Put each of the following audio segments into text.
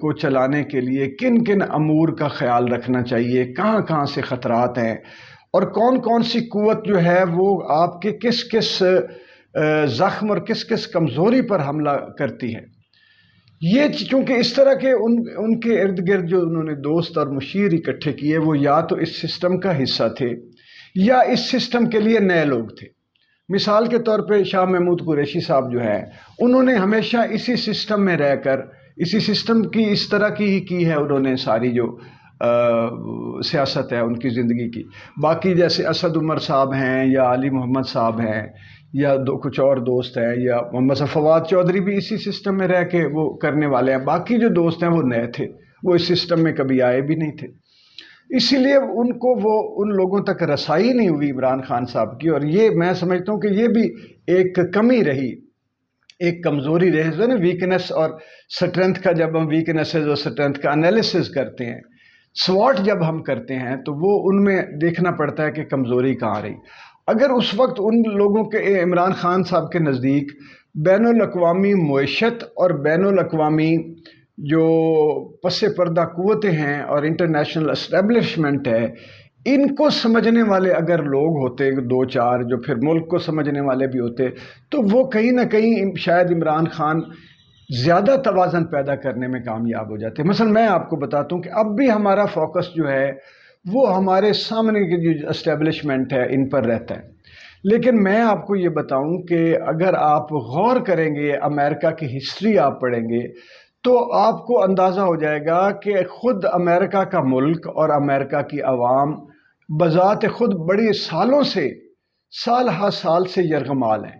کو چلانے کے لیے کن کن امور کا خیال رکھنا چاہیے، کہاں کہاں سے خطرات ہیں، اور کون کون سی قوت جو ہے وہ آپ کے کس کس زخم اور کس کس کمزوری پر حملہ کرتی ہے۔ یہ چونکہ اس طرح کے ان کے ارد گرد جو انہوں نے دوست اور مشیر اکٹھے کیے، وہ یا تو اس سسٹم کا حصہ تھے یا اس سسٹم کے لیے نئے لوگ تھے۔ مثال کے طور پہ شاہ محمود قریشی صاحب جو ہے، انہوں نے ہمیشہ اسی سسٹم میں رہ کر اسی سسٹم کی اس طرح کی ہی کی ہے، انہوں نے ساری جو سیاست ہے ان کی زندگی کی۔ باقی جیسے اسد عمر صاحب ہیں یا علی محمد صاحب ہیں یا کچھ اور دوست ہیں، یا محمد فواد چودھری بھی اسی سسٹم میں رہ کے وہ کرنے والے ہیں۔ باقی جو دوست ہیں وہ نئے تھے، وہ اس سسٹم میں کبھی آئے بھی نہیں تھے، اسی لیے ان کو ان لوگوں تک رسائی نہیں ہوئی عمران خان صاحب کی۔ اور یہ میں سمجھتا ہوں کہ یہ بھی ایک کمی رہی، ایک کمزوری رہی نا، ویکنس اور اسٹرینتھ کا جب ہم ویکنسز اور اسٹرینتھ کا انالیسز کرتے ہیں، سواٹ جب ہم کرتے ہیں، تو وہ ان میں دیکھنا پڑتا ہے کہ کمزوری کہاں رہی۔ اگر اس وقت ان لوگوں کے عمران خان صاحب کے نزدیک بین الاقوامی معیشت اور بین الاقوامی جو پس پردہ قوتیں ہیں اور انٹرنیشنل اسٹیبلشمنٹ ہے، ان کو سمجھنے والے اگر لوگ ہوتے دو چار، جو پھر ملک کو سمجھنے والے بھی ہوتے، تو وہ کہیں نہ کہیں شاید عمران خان زیادہ توازن پیدا کرنے میں کامیاب ہو جاتے۔ مثلا میں آپ کو بتاتا ہوں کہ اب بھی ہمارا فوکس جو ہے وہ ہمارے سامنے کی جو اسٹیبلشمنٹ ہے ان پر رہتا ہے، لیکن میں آپ کو یہ بتاؤں کہ اگر آپ غور کریں گے، امریکہ کی ہسٹری آپ پڑھیں گے، تو آپ کو اندازہ ہو جائے گا کہ خود امریکہ کا ملک اور امریکہ کی عوام بذات خود بڑی سالوں سے، سال ہا سال سے یرغمال ہیں،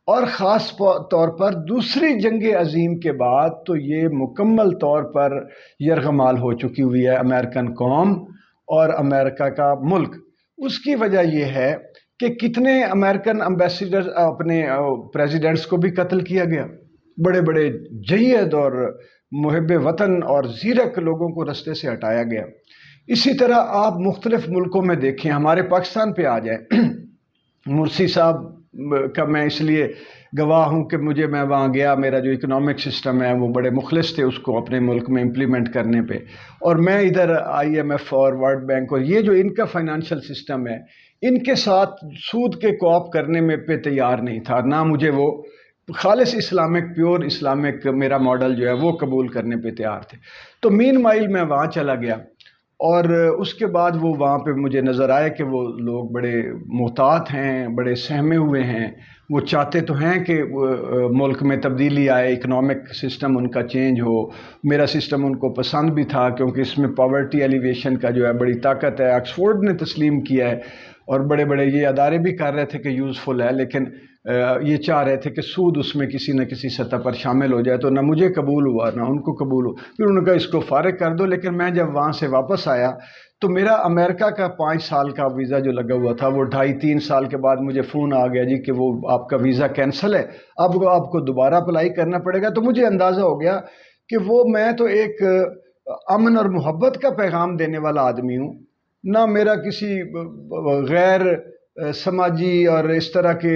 اور خاص طور پر دوسری جنگ عظیم کے بعد تو یہ مکمل طور پر یرغمال ہو چکی ہوئی ہے امریکن قوم اور امریکہ کا ملک۔ اس کی وجہ یہ ہے کہ کتنے امریکن امبیسڈر، اپنے پریزیڈنٹس کو بھی قتل کیا گیا، بڑے بڑے جید اور محب وطن اور زیرک لوگوں کو رستے سے ہٹایا گیا۔ اسی طرح آپ مختلف ملکوں میں دیکھیں، ہمارے پاکستان پہ آ جائیں، مرسی صاحب کا میں اس لیے گواہ ہوں کہ میں وہاں گیا، میرا جو اکنامک سسٹم ہے وہ بڑے مخلص تھے اس کو اپنے ملک میں امپلیمنٹ کرنے پہ، اور میں ادھر IMF اور ورلڈ بینک اور یہ جو ان کا فائنانشل سسٹم ہے، ان کے ساتھ سود کے کوآپ کرنے میں پہ تیار نہیں تھا، نہ مجھے وہ خالص اسلامک، پیور اسلامک میرا ماڈل جو ہے وہ قبول کرنے پہ تیار تھے۔ تو مین مائل میں وہاں چلا گیا، اور اس کے بعد وہ وہاں پہ مجھے نظر آئے کہ وہ لوگ بڑے محتاط ہیں، بڑے سہمے ہوئے ہیں، وہ چاہتے تو ہیں کہ ملک میں تبدیلی آئے، اکنامک سسٹم ان کا چینج ہو۔ میرا سسٹم ان کو پسند بھی تھا کیونکہ اس میں پاورٹی ایلیویشن کا جو ہے بڑی طاقت ہے، آکسفورڈ نے تسلیم کیا ہے، اور بڑے بڑے یہ ادارے بھی کر رہے تھے کہ یوزفل ہے، لیکن یہ چاہ رہے تھے کہ سود اس میں کسی نہ کسی سطح پر شامل ہو جائے، تو نہ مجھے قبول ہوا نہ ان کو قبول ہو۔ پھر انہوں نے کہا اس کو فارغ کر دو، لیکن میں جب وہاں سے واپس آیا تو میرا امریکہ کا 5 سال کا ویزا جو لگا ہوا تھا، وہ 2.5-3 سال کے بعد مجھے فون آ گیا جی کہ وہ آپ کا ویزا کینسل ہے، اب آپ کو دوبارہ اپلائی کرنا پڑے گا۔ تو مجھے اندازہ ہو گیا کہ میں تو ایک امن اور محبت کا پیغام دینے والا آدمی ہوں، نہ میرا کسی غیر سماجی اور اس طرح کے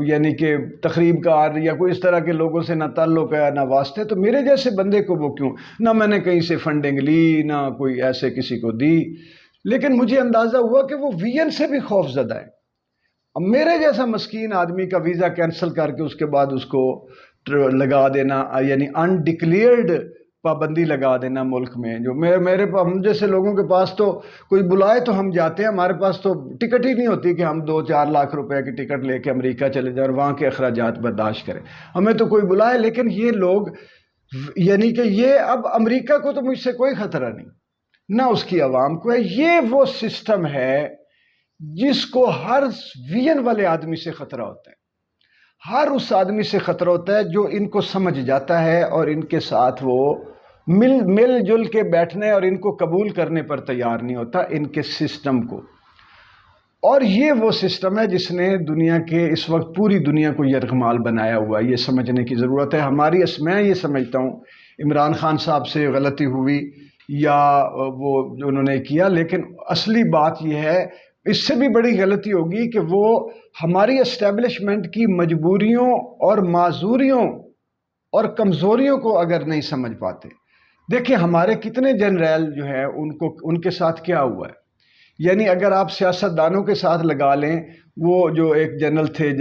یعنی کہ تقریب کار یا کوئی اس طرح کے لوگوں سے نہ تعلق ہے نہ واسطے، تو میرے جیسے بندے کو وہ کیوں، نہ میں نے کہیں سے فنڈنگ لی نہ کوئی ایسے کسی کو دی، لیکن مجھے اندازہ ہوا کہ وہ VN سے بھی خوف زدہ ہے۔ اب میرے جیسا مسکین آدمی کا ویزا کینسل کر کے اس کے بعد اس کو لگا دینا، یعنی انڈکلیئرڈ پابندی لگا دینا ملک میں، جو ہم جیسے لوگوں کے پاس تو کوئی بلائے تو ہم جاتے ہیں، ہمارے پاس تو ٹکٹ ہی نہیں ہوتی کہ ہم 2-4 لاکھ روپے کی ٹکٹ لے کے امریکہ چلے جائیں اور وہاں کے اخراجات برداشت کریں، ہمیں تو کوئی بلائے۔ لیکن یہ لوگ یعنی کہ یہ اب امریکہ کو تو مجھ سے کوئی خطرہ نہیں، نہ اس کی عوام کو ہے، یہ وہ سسٹم ہے جس کو ہر VN والے آدمی سے خطرہ ہوتا ہے، ہر اس آدمی سے خطرہ ہوتا ہے جو ان کو سمجھ جاتا ہے اور ان کے ساتھ وہ مل جل کے بیٹھنے اور ان کو قبول کرنے پر تیار نہیں ہوتا، ان کے سسٹم کو۔ اور یہ وہ سسٹم ہے جس نے دنیا کے اس وقت پوری دنیا کو یرغمال بنایا ہوا ہے، یہ سمجھنے کی ضرورت ہے۔ میں یہ سمجھتا ہوں عمران خان صاحب سے غلطی ہوئی یا وہ جو انہوں نے کیا، لیکن اصلی بات یہ ہے اس سے بھی بڑی غلطی ہوگی کہ وہ ہماری اسٹیبلشمنٹ کی مجبوریوں اور معذوریوں اور کمزوریوں کو اگر نہیں سمجھ پاتے. دیکھیں ہمارے کتنے جنرل جو ہیں ان کے ساتھ کیا ہوا ہے. یعنی اگر آپ سیاستدانوں کے ساتھ لگا لیں، وہ جو ایک جنرل تھے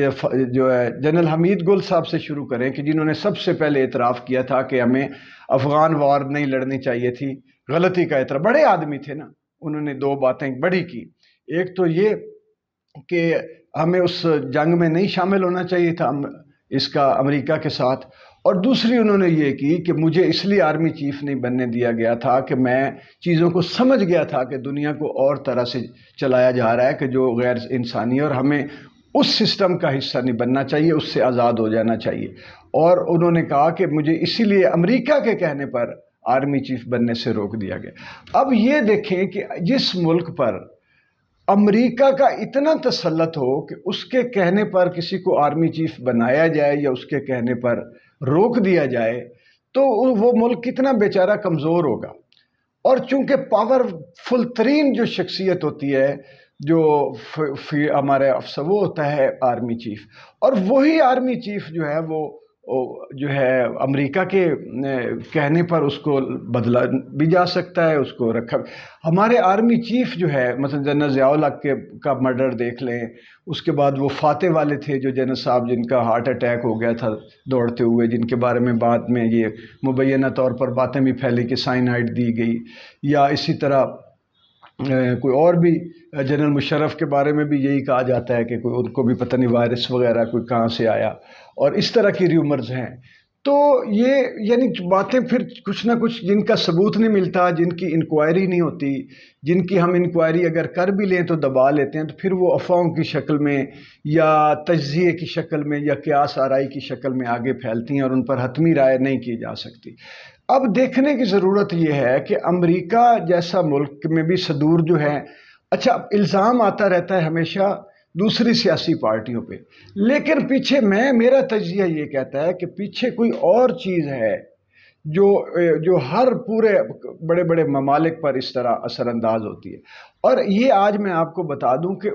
جو ہے جنرل حمید گل صاحب سے شروع کریں کہ جنہوں نے سب سے پہلے اعتراف کیا تھا کہ ہمیں افغان وار نہیں لڑنی چاہیے تھی، غلطی کا اعتراف. بڑے آدمی تھے نا، انہوں نے دو باتیں بڑی کی. ایک تو یہ کہ ہمیں اس جنگ میں نہیں شامل ہونا چاہیے تھا اس کا امریکہ کے ساتھ، اور دوسری انہوں نے یہ کی کہ مجھے اس لیے آرمی چیف نہیں بننے دیا گیا تھا کہ میں چیزوں کو سمجھ گیا تھا کہ دنیا کو اور طرح سے چلایا جا رہا ہے کہ جو غیر انسانی ہے، اور ہمیں اس سسٹم کا حصہ نہیں بننا چاہیے، اس سے آزاد ہو جانا چاہیے. اور انہوں نے کہا کہ مجھے اسی لیے امریکہ کے کہنے پر آرمی چیف بننے سے روک دیا گیا. اب یہ دیکھیں کہ جس ملک پر امریکہ کا اتنا تسلط ہو کہ اس کے کہنے پر کسی کو آرمی چیف بنایا جائے یا اس کے کہنے پر روک دیا جائے، تو وہ ملک کتنا بیچارہ کمزور ہوگا. اور چونکہ پاورفل ترین جو شخصیت ہوتی ہے جو ہمارے افسر، وہ ہوتا ہے آرمی چیف. اور وہی آرمی چیف جو ہے وہ جو ہے امریکہ کے کہنے پر اس کو بدلا بھی جا سکتا ہے، اس کو رکھا. ہمارے آرمی چیف جو ہے مثلا جنرل ضیاء الحق کا مرڈر دیکھ لیں، اس کے بعد وہ فاتح والے تھے جو جنرل صاحب جن کا ہارٹ اٹیک ہو گیا تھا دوڑتے ہوئے، جن کے بارے میں بعد میں یہ مبینہ طور پر باتیں بھی پھیلی کہ سائنائڈ دی گئی. یا اسی طرح کوئی اور بھی جنرل مشرف کے بارے میں بھی یہی کہا جاتا ہے کہ کوئی ان کو بھی پتہ نہیں وائرس وغیرہ کوئی کہاں سے آیا، اور اس طرح کی ریومرز ہیں. تو یہ یعنی باتیں پھر کچھ نہ کچھ جن کا ثبوت نہیں ملتا، جن کی انکوائری نہیں ہوتی، جن کی ہم انکوائری اگر کر بھی لیں تو دبا لیتے ہیں، تو پھر وہ افواہوں کی شکل میں یا تجزیے کی شکل میں یا قیاس آرائی کی شکل میں آگے پھیلتی ہیں، اور ان پر حتمی رائے نہیں کی جا سکتی. اب دیکھنے کی ضرورت یہ ہے کہ امریکہ جیسا ملک میں بھی صدور جو ہے، اچھا الزام آتا رہتا ہے ہمیشہ دوسری سیاسی پارٹیوں پہ، لیکن پیچھے میرا تجزیہ یہ کہتا ہے کہ پیچھے کوئی اور چیز ہے جو ہر پورے بڑے بڑے ممالک پر اس طرح اثر انداز ہوتی ہے. اور یہ آج میں آپ کو بتا دوں کہ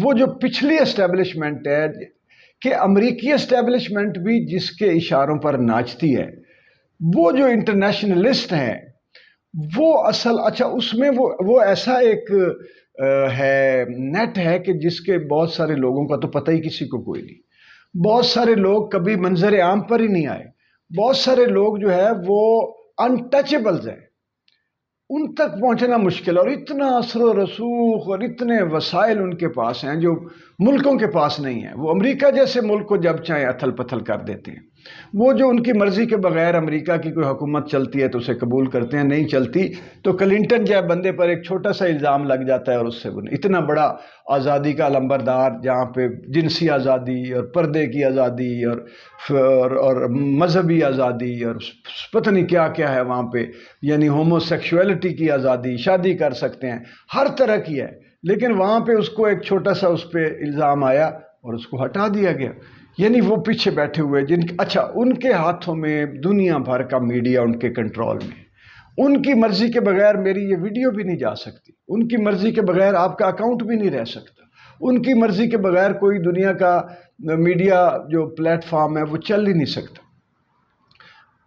وہ جو پچھلی اسٹیبلشمنٹ ہے، کہ امریکی اسٹیبلشمنٹ بھی جس کے اشاروں پر ناچتی ہے، وہ جو انٹرنیشنلسٹ ہیں وہ اچھا اس میں وہ ایسا ایک ہے نیٹ ہے کہ جس کے بہت سارے لوگوں کا تو پتہ ہی کسی کو کوئی نہیں. بہت سارے لوگ کبھی منظر عام پر ہی نہیں آئے. بہت سارے لوگ جو ہے وہ انٹچیبلز ہیں، ان تک پہنچنا مشکل، اور اتنا اثر و رسوخ اور اتنے وسائل ان کے پاس ہیں جو ملکوں کے پاس نہیں ہیں. وہ امریکہ جیسے ملک کو جب چاہیں اتھل پتھل کر دیتے ہیں. وہ جو ان کی مرضی کے بغیر امریکہ کی کوئی حکومت چلتی ہے تو اسے قبول کرتے ہیں، نہیں چلتی تو کلنٹن جائے بندے پر ایک چھوٹا سا الزام لگ جاتا ہے اور اس سے اتنا بڑا آزادی کا علمبردار، جہاں پہ جنسی آزادی اور پردے کی آزادی اور مذہبی آزادی اور پتہ نہیں کیا کیا ہے وہاں پہ، یعنی ہومو سیکشولیٹی کی آزادی، شادی کر سکتے ہیں، ہر طرح کی ہے. لیکن وہاں پہ اس کو ایک چھوٹا سا اس پہ الزام آیا اور اس کو ہٹا دیا گیا. یعنی وہ پیچھے بیٹھے ہوئے اچھا ان کے ہاتھوں میں دنیا بھر کا میڈیا ان کے کنٹرول میں، ان کی مرضی کے بغیر میری یہ ویڈیو بھی نہیں جا سکتی، ان کی مرضی کے بغیر آپ کا اکاؤنٹ بھی نہیں رہ سکتا، ان کی مرضی کے بغیر کوئی دنیا کا میڈیا جو پلیٹ فارم ہے وہ چل ہی نہیں سکتا.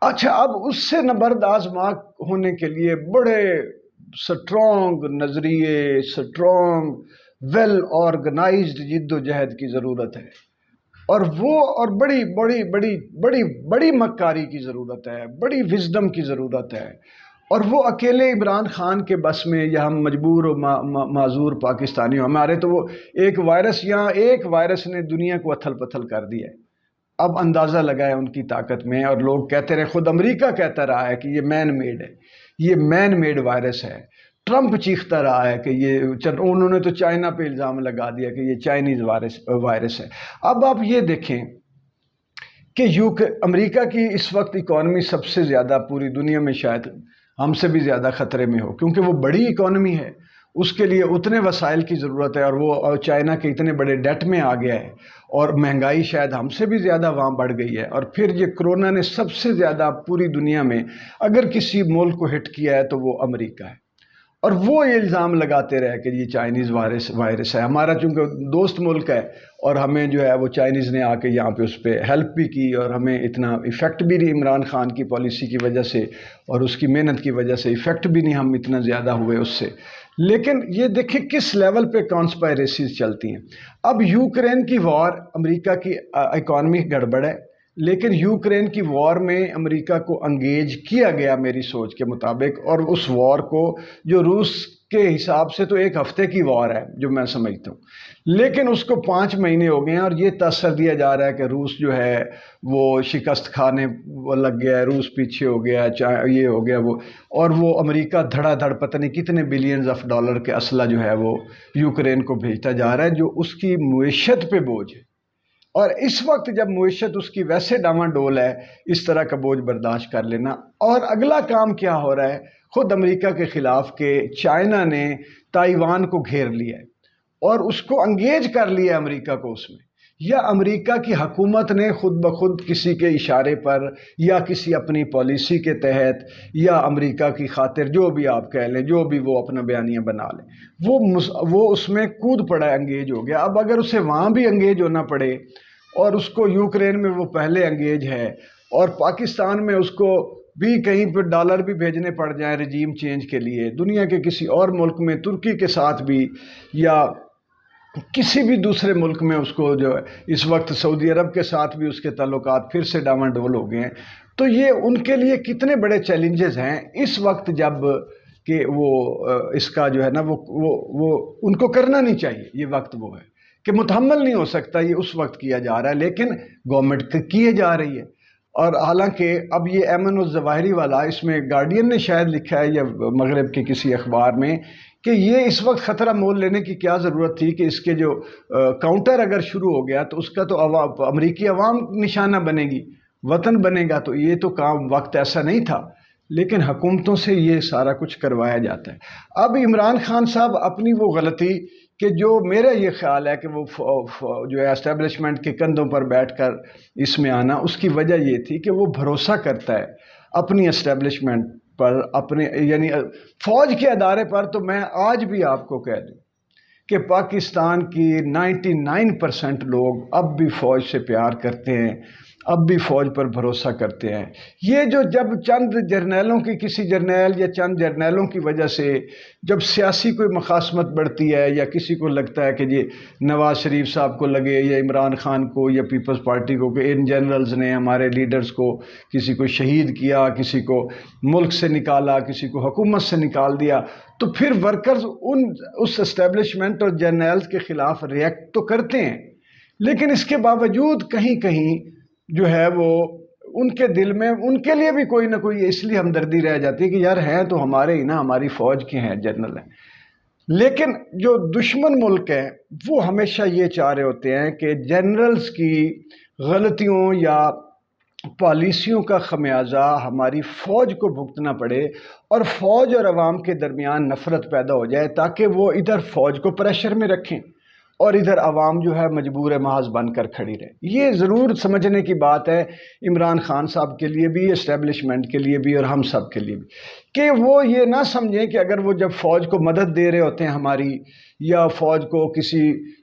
اچھا اب اس سے نبرد آزما ہونے کے لیے بڑے سٹرونگ نظریے، سٹرونگ ویل آرگنائزڈ جد و جہد کی ضرورت ہے، اور بڑی بڑی بڑی بڑی بڑی مکاری کی ضرورت ہے، بڑی وزڈم کی ضرورت ہے. اور وہ اکیلے عمران خان کے بس میں، یا ہم مجبور و معذور پاکستانی ہمارے تو وہ ایک وائرس نے دنیا کو اتھل پتھل کر دیا ہے. اب اندازہ لگا ہے ان کی طاقت میں، اور لوگ کہتے رہے، خود امریکہ کہتا رہا ہے کہ یہ مین میڈ ہے، یہ مین میڈ وائرس ہے. ٹرمپ چیختا رہا ہے کہ انہوں نے تو چائنا پہ الزام لگا دیا کہ یہ چائنیز وائرس ہے. اب آپ یہ دیکھیں کہ امریکہ کی اس وقت اکانومی سب سے زیادہ پوری دنیا میں شاید ہم سے بھی زیادہ خطرے میں ہو، کیونکہ وہ بڑی اکانومی ہے، اس کے لیے اتنے وسائل کی ضرورت ہے، اور وہ چائنا کے اتنے بڑے ڈیٹ میں آ گیا ہے، اور مہنگائی شاید ہم سے بھی زیادہ وہاں بڑھ گئی ہے. اور پھر یہ کرونا نے سب سے زیادہ پوری دنیا میں اگر کسی ملک کو ہٹ کیا ہے تو وہ امریکہ ہے. اور وہ یہ الزام لگاتے رہے کہ یہ چائنیز وائرس ہے. ہمارا چونکہ دوست ملک ہے اور ہمیں جو ہے وہ چائنیز نے آ کے یہاں پہ اس پہ ہیلپ بھی کی اور ہمیں اتنا ایفیکٹ بھی نہیں عمران خان کی پالیسی کی وجہ سے اور اس کی محنت کی وجہ سے ایفیکٹ بھی نہیں ہم اتنا زیادہ ہوئے اس سے. لیکن یہ دیکھیں کس لیول پہ کانسپائریسیز چلتی ہیں. اب یوکرین کی وار، امریکہ کی اکانومی گڑبڑ ہے، لیکن یوکرین کی وار میں امریکہ کو انگیج کیا گیا میری سوچ کے مطابق، اور اس وار کو جو روس کے حساب سے تو ایک ہفتے کی وار ہے جو میں سمجھتا ہوں، لیکن اس کو 5 مہینے ہو گئے ہیں اور یہ تاثر دیا جا رہا ہے کہ روس جو ہے وہ شکست کھانے لگ گیا ہے، روس پیچھے ہو گیا ہے، یہ ہو گیا وہ، اور وہ امریکہ دھڑا دھڑ پتہ نہیں کتنے بلینز آف ڈالر کے اسلحہ جو ہے وہ یوکرین کو بھیجتا جا رہا ہے جو اس کی معیشت پہ بوجھ ہے. اور اس وقت جب معیشت اس کی ویسے ڈاواں ڈول ہے، اس طرح کا بوجھ برداشت کر لینا. اور اگلا کام کیا ہو رہا ہے خود امریکہ کے خلاف کہ چائنا نے تائیوان کو گھیر لیا ہے اور اس کو انگیج کر لیا امریکہ کو اس میں، یا امریکہ کی حکومت نے خود بخود کسی کے اشارے پر یا کسی اپنی پالیسی کے تحت یا امریکہ کی خاطر جو بھی آپ کہہ لیں، جو بھی وہ اپنا بیانیہ بنا لیں، وہ اس میں کود پڑا ہے، انگیج ہو گیا. اب اگر اسے وہاں بھی انگیج ہونا پڑے اور اس کو یوکرین میں وہ پہلے انگیج ہے اور پاکستان میں اس کو بھی کہیں پہ ڈالر بھی بھیجنے پڑ جائیں رجیم چینج کے لیے، دنیا کے کسی اور ملک میں ترکی کے ساتھ بھی یا کسی بھی دوسرے ملک میں اس کو جو ہے اس وقت سعودی عرب کے ساتھ بھی اس کے تعلقات پھر سے ڈاواں ڈول ہو گئے ہیں، تو یہ ان کے لیے کتنے بڑے چیلنجز ہیں اس وقت جب کہ وہ اس کا جو ہے نا وہ ان کو کرنا نہیں چاہیے. یہ وقت وہ ہے کہ متحمل نہیں ہو سکتا، یہ اس وقت کیا جا رہا ہے لیکن گورنمنٹ کیے جا رہی ہے. اور حالانکہ اب یہ ایمن الظواہری والا، اس میں گارڈین نے شاید لکھا ہے یا مغرب کے کسی اخبار میں کہ یہ اس وقت خطرہ مول لینے کی کیا ضرورت تھی کہ اس کے جو کاؤنٹر اگر شروع ہو گیا تو اس کا تو امریکی عوام نشانہ بنے گی، وطن بنے گا. تو یہ تو کام وقت ایسا نہیں تھا، لیکن حکومتوں سے یہ سارا کچھ کروایا جاتا ہے. اب عمران خان صاحب اپنی وہ غلطی کہ جو میرا یہ خیال ہے کہ وہ جو ہے اسٹیبلشمنٹ کے کندھوں پر بیٹھ کر اس میں آنا، اس کی وجہ یہ تھی کہ وہ بھروسہ کرتا ہے اپنی اسٹیبلشمنٹ پر، اپنے یعنی فوج کے ادارے پر. تو میں آج بھی آپ کو کہہ دوں کہ پاکستان کی 99% لوگ اب بھی فوج سے پیار کرتے ہیں، اب بھی فوج پر بھروسہ کرتے ہیں. یہ جو جب چند جرنیلوں کی کسی جرنیل یا چند جرنیلوں کی وجہ سے جب سیاسی کوئی مخاصمت بڑھتی ہے یا کسی کو لگتا ہے کہ یہ نواز شریف صاحب کو لگے یا عمران خان کو یا پیپلز پارٹی کو کہ ان جنرلز نے ہمارے لیڈرز کو کسی کو شہید کیا، کسی کو ملک سے نکالا، کسی کو حکومت سے نکال دیا، تو پھر ورکرز اس اسٹیبلشمنٹ اور جرنیلز کے خلاف ریئیکٹ تو کرتے ہیں، لیکن اس کے باوجود کہیں کہیں جو ہے وہ ان کے دل میں ان کے لیے بھی کوئی نہ کوئی اس لیے ہمدردی رہ جاتی ہے کہ یار ہیں تو ہمارے ہی نا، ہماری فوج کے ہیں، جنرل ہیں. لیکن جو دشمن ملک ہیں وہ ہمیشہ یہ چاہ رہے ہوتے ہیں کہ جنرلز کی غلطیوں یا پالیسیوں کا خمیازہ ہماری فوج کو بھگتنا پڑے اور فوج اور عوام کے درمیان نفرت پیدا ہو جائے، تاکہ وہ ادھر فوج کو پریشر میں رکھیں اور ادھر عوام جو ہے مجبور محض بن کر کھڑی رہے. یہ ضرور سمجھنے کی بات ہے عمران خان صاحب کے لیے بھی، اسٹیبلشمنٹ کے لیے بھی اور ہم سب کے لیے بھی، کہ وہ یہ نہ سمجھیں کہ اگر وہ جب فوج کو مدد دے رہے ہوتے ہیں ہماری، یا فوج کو کسی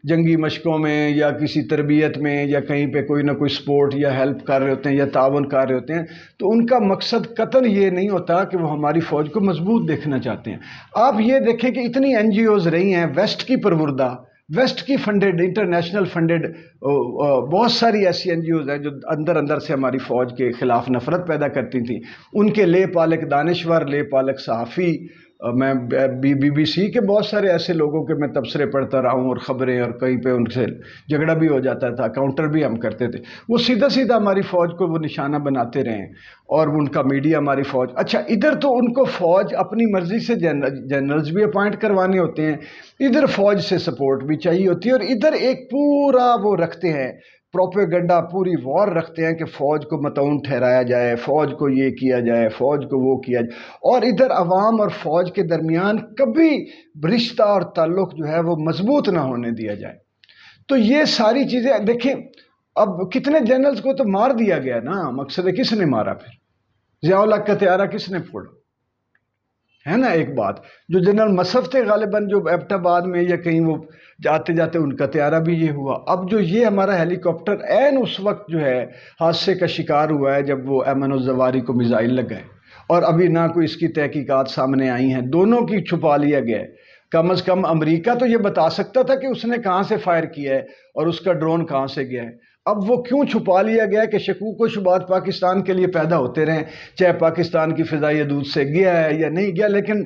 جنگی مشقوں میں یا کسی تربیت میں یا کہیں پہ کوئی نہ کوئی سپورٹ یا ہیلپ کر رہے ہوتے ہیں یا تعاون کر رہے ہوتے ہیں، تو ان کا مقصد قطعاً یہ نہیں ہوتا کہ وہ ہماری فوج کو مضبوط دیکھنا چاہتے ہیں. آپ یہ دیکھیں کہ اتنی NGOز رہی ہیں ویسٹ کی پروردہ، ویسٹ کی فنڈڈ، انٹرنیشنل فنڈڈ، بہت ساری ایسی NGOز ہیں جو اندر سے ہماری فوج کے خلاف نفرت پیدا کرتی تھیں. ان کے لے پالک دانشور، لے پالک صحافی، میں بی سی کے بہت سارے ایسے لوگوں کے میں تبصرے پڑھتا رہا ہوں اور خبریں، اور کہیں پہ ان سے جھگڑا بھی ہو جاتا تھا، کاؤنٹر بھی ہم کرتے تھے. وہ سیدھا ہماری فوج کو وہ نشانہ بناتے رہے اور ان کا میڈیا ہماری فوج. اچھا ادھر تو ان کو فوج اپنی مرضی سے جنرلز بھی اپوائنٹ کروانے ہوتے ہیں، ادھر فوج سے سپورٹ بھی چاہیے ہوتی ہے، اور ادھر ایک پورا وہ رکھتے ہیں پروپیگنڈا، پوری وار رکھتے ہیں کہ فوج کو مطعون ٹھہرایا جائے، فوج کو یہ کیا جائے، فوج کو وہ کیا جائے، اور ادھر عوام اور فوج کے درمیان کبھی رشتہ اور تعلق جو ہے وہ مضبوط نہ ہونے دیا جائے. تو یہ ساری چیزیں دیکھیں، اب کتنے جنرلز کو تو مار دیا گیا نا. مقصد ہے کس نے مارا؟ پھر ضیاء الحق کا طیارہ کس نے پھوڑا؟ ہے نا ایک بات، جو جنرل مصرف تھے غالباً جو ایبٹ آباد میں یا کہیں وہ جاتے جاتے ان کا طیارہ بھی یہ ہوا. اب جو یہ ہمارا ہیلی کاپٹر عین اس وقت جو ہے حادثے کا شکار ہوا ہے جب وہ ایمن الزواری کو میزائل لگ گئے، اور ابھی نہ کوئی اس کی تحقیقات سامنے آئی ہیں، دونوں کی چھپا لیا گیا ہے. کم از کم امریکہ تو یہ بتا سکتا تھا کہ اس نے کہاں سے فائر کیا ہے اور اس کا ڈرون کہاں سے گیا ہے. اب وہ کیوں چھپا لیا گیا کہ شکوک و شبہات پاکستان کے لیے پیدا ہوتے رہیں، چاہے پاکستان کی فضائی حدود سے گیا ہے یا نہیں گیا، لیکن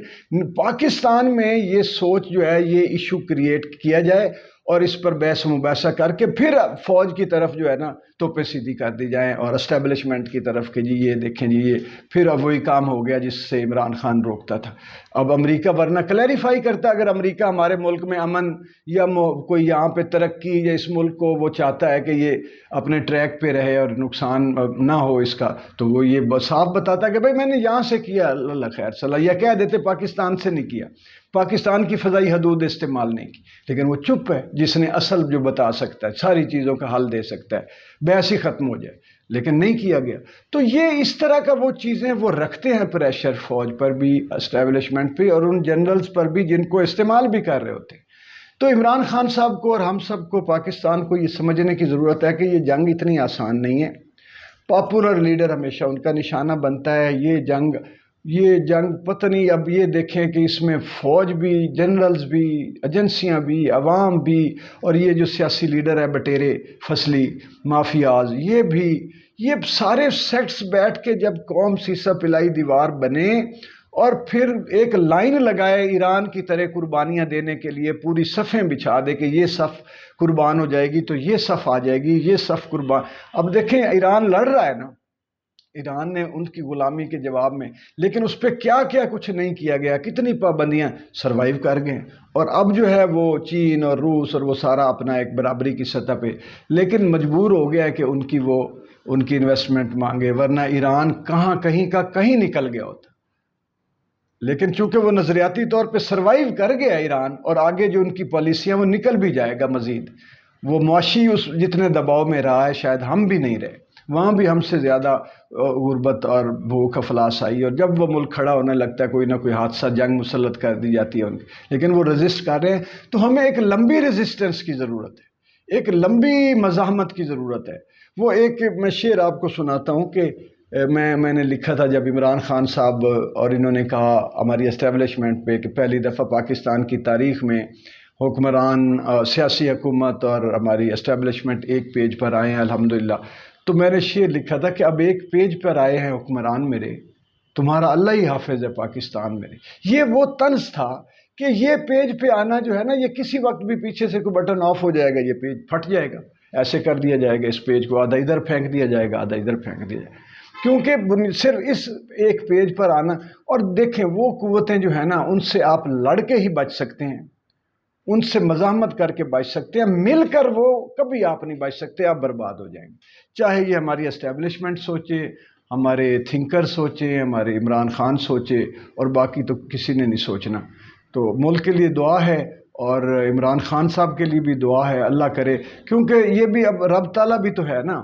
پاکستان میں یہ سوچ جو ہے یہ ایشو کریٹ کیا جائے اور اس پر بحث و مباحثہ کر کے پھر فوج کی طرف جو ہے نا توپیں سیدھی کر دی جائیں، اور اسٹیبلشمنٹ کی طرف کہ جی یہ دیکھیں جی یہ پھر اب وہی کام ہو گیا جس سے عمران خان روکتا تھا. اب امریکہ ورنہ کلیریفائی کرتا، اگر امریکہ ہمارے ملک میں امن یا کوئی یہاں پہ ترقی یا اس ملک کو وہ چاہتا ہے کہ یہ اپنے ٹریک پہ رہے اور نقصان نہ ہو اس کا، تو وہ یہ صاف بتاتا کہ بھائی میں نے یہاں سے کیا، اللہ خیر صلاح، یا کہہ دیتے پاکستان سے نہیں کیا، پاکستان کی فضائی حدود استعمال نہیں کی. لیکن وہ چپ ہے، جس نے اصل جو بتا سکتا ہے، ساری چیزوں کا حل دے سکتا ہے، بحث ہی ختم ہو جائے، لیکن نہیں کیا گیا. تو یہ اس طرح کا وہ چیزیں وہ رکھتے ہیں پریشر فوج پر بھی، اسٹیبلشمنٹ پہ، اور ان جنرلز پر بھی جن کو استعمال بھی کر رہے ہوتے ہیں. تو عمران خان صاحب کو اور ہم سب کو پاکستان کو یہ سمجھنے کی ضرورت ہے کہ یہ جنگ اتنی آسان نہیں ہے. پاپولر لیڈر ہمیشہ ان کا نشانہ بنتا ہے. یہ جنگ پتہ نہیں، اب یہ دیکھیں کہ اس میں فوج بھی، جنرلز بھی، ایجنسیاں بھی، عوام بھی، اور یہ جو سیاسی لیڈر ہے بٹیرے فصلی مافیاز، یہ بھی، یہ سارے سیکٹس بیٹھ کے جب قوم سیسا پلائی دیوار بنے اور پھر ایک لائن لگائے ایران کی طرح قربانیاں دینے کے لیے، پوری صفیں بچھا دے کہ یہ صف قربان ہو جائے گی تو یہ صف آ جائے گی، یہ صف قربان. اب دیکھیں ایران لڑ رہا ہے نا، ایران نے ان کی غلامی کے جواب میں، لیکن اس پہ کیا کیا کچھ نہیں کیا گیا، کتنی پابندیاں، سروائیو کر گئے. اور اب جو ہے وہ چین اور روس اور وہ سارا اپنا ایک برابری کی سطح پہ، لیکن مجبور ہو گیا ہے کہ ان کی انویسٹمنٹ مانگے، ورنہ ایران کہیں کا کہیں نکل گیا ہوتا. لیکن چونکہ وہ نظریاتی طور پہ سروائیو کر گیا ایران، اور آگے جو ان کی پالیسیاں وہ نکل بھی جائے گا مزید. وہ معاشی اس جتنے دباؤ میں رہا ہے شاید ہم بھی نہیں رہے، وہاں بھی ہم سے زیادہ غربت اور بھوک افلاس آئی، اور جب وہ ملک کھڑا ہونے لگتا ہے کوئی نہ کوئی حادثہ، جنگ مسلط کر دی جاتی ہے ان کی، لیکن وہ رزسٹ کر رہے ہیں. تو ہمیں ایک لمبی ریزسٹنس کی ضرورت ہے، ایک لمبی مزاحمت کی ضرورت ہے. وہ ایک میں شعر آپ کو سناتا ہوں کہ میں نے لکھا تھا جب عمران خان صاحب اور انہوں نے کہا ہماری اسٹیبلشمنٹ پہ کہ پہلی دفعہ پاکستان کی تاریخ میں حکمران، سیاسی حکومت اور ہماری اسٹیبلشمنٹ ایک پیج پر آئے ہیں الحمدللہ. تو میں نے شعر لکھا تھا کہ اب ایک پیج پر آئے ہیں حکمران میرے، تمہارا اللہ ہی حافظ ہے پاکستان میرے. یہ وہ طنز تھا کہ یہ پیج پہ آنا جو ہے نا، یہ کسی وقت بھی پیچھے سے کوئی بٹن آف ہو جائے گا، یہ پیج پھٹ جائے گا، ایسے کر دیا جائے گا، اس پیج کو آدھا ادھر پھینک دیا جائے گا، آدھا ادھر پھینک دیا جائے گا، کیونکہ صرف اس ایک پیج پر آنا. اور دیکھیں وہ قوتیں جو ہیں نا، ان سے آپ لڑ کے ہی بچ سکتے ہیں، ان سے مزاحمت کر کے بچ سکتے ہیں، مل کر وہ کبھی آپ نہیں بچ سکتے، آپ برباد ہو جائیں گے. چاہے یہ ہماری اسٹیبلشمنٹ سوچے، ہمارے تھنکر سوچیں، ہمارے عمران خان سوچے، اور باقی تو کسی نے نہیں سوچنا. تو ملک کے لیے دعا ہے، اور عمران خان صاحب کے لیے بھی دعا ہے، اللہ کرے، کیونکہ یہ بھی اب رب تعالیٰ بھی تو ہے نا،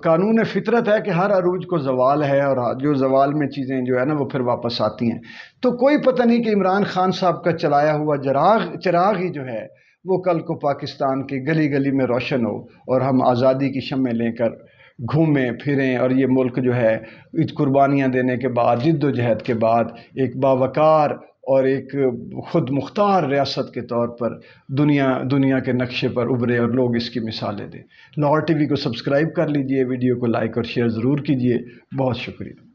قانون فطرت ہے کہ ہر عروج کو زوال ہے، اور جو زوال میں چیزیں جو ہے نا وہ پھر واپس آتی ہیں. تو کوئی پتہ نہیں کہ عمران خان صاحب کا چلایا ہوا چراغ ہی جو ہے وہ کل کو پاکستان کی گلی گلی میں روشن ہو، اور ہم آزادی کی شمع لے کر گھومیں پھریں، اور یہ ملک جو ہے قربانیاں دینے کے بعد، جد و جہد کے بعد، ایک باوقار اور ایک خود مختار ریاست کے طور پر دنیا کے نقشے پر ابھرے، اور لوگ اس کی مثالیں دیں. لاہور ٹی وی کو سبسکرائب کر لیجئے، ویڈیو کو لائک اور شیئر ضرور کیجئے. بہت شکریہ.